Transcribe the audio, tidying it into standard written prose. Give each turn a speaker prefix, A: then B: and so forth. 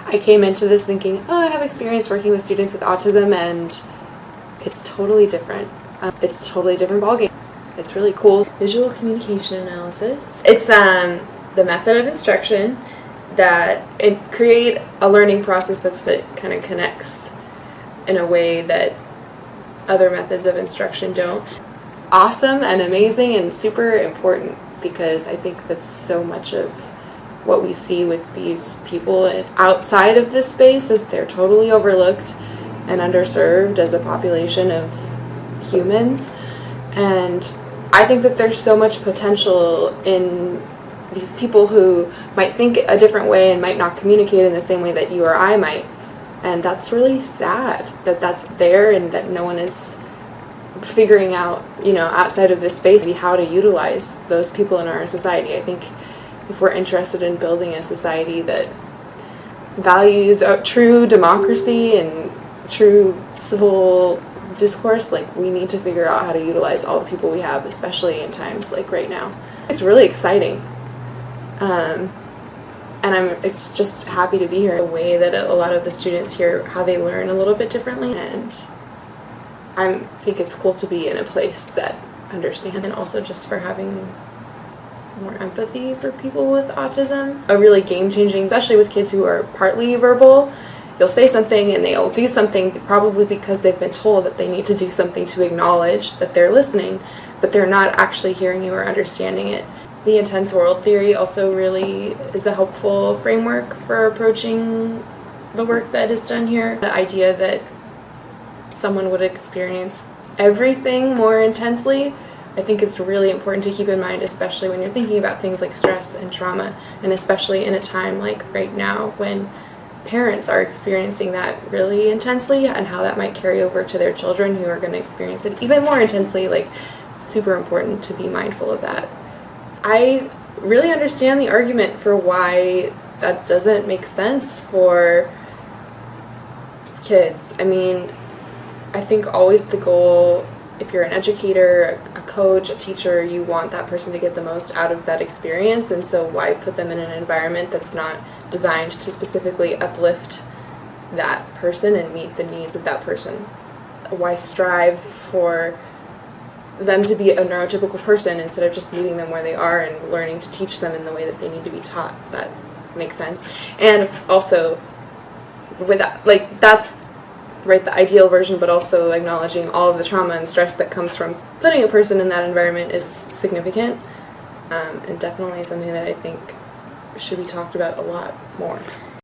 A: I came into this thinking, oh, I have experience working with students with autism, and it's totally different. It's a totally different ballgame. It's really cool. Visual communication analysis. It's the method of instruction that create a learning process that kind of connects in a way that other methods of instruction don't. Awesome and amazing and super important, because I think that's so much of what we see with these people outside of this space is they're totally overlooked and underserved as a population of humans. And I think that there's so much potential in these people who might think a different way and might not communicate in the same way that you or I might. And that's really sad that that's there and that no one is figuring out, outside of this space, maybe how to utilize those people in our society. I think if we're interested in building a society that values true democracy and true civil discourse, we need to figure out how to utilize all the people we have, especially in times like right now. It's really exciting. And it's just happy to be here. The way that a lot of the students here, how they learn a little bit differently, and I think it's cool to be in a place that understands, and also just for having more empathy for people with autism. A really game-changing, especially with kids who are partly verbal. You'll say something and they'll do something probably because they've been told that they need to do something to acknowledge that they're listening, but they're not actually hearing you or understanding it. The intense world theory also really is a helpful framework for approaching the work that is done here. The idea that someone would experience everything more intensely, I think is really important to keep in mind, especially when you're thinking about things like stress and trauma, and especially in a time like right now when parents are experiencing that really intensely, and how that might carry over to their children who are going to experience it even more intensely. It's super important to be mindful of that. I really understand the argument for why that doesn't make sense for kids. I mean, I think always the goal, if you're an educator, a coach, a teacher, you want that person to get the most out of that experience, and so why put them in an environment that's not designed to specifically uplift that person and meet the needs of that person? Why strive for them to be a neurotypical person instead of just meeting them where they are and learning to teach them in the way that they need to be taught? That makes sense. And also, with that's right, the ideal version, but also acknowledging all of the trauma and stress that comes from putting a person in that environment is significant, and definitely something that I think should be talked about a lot more.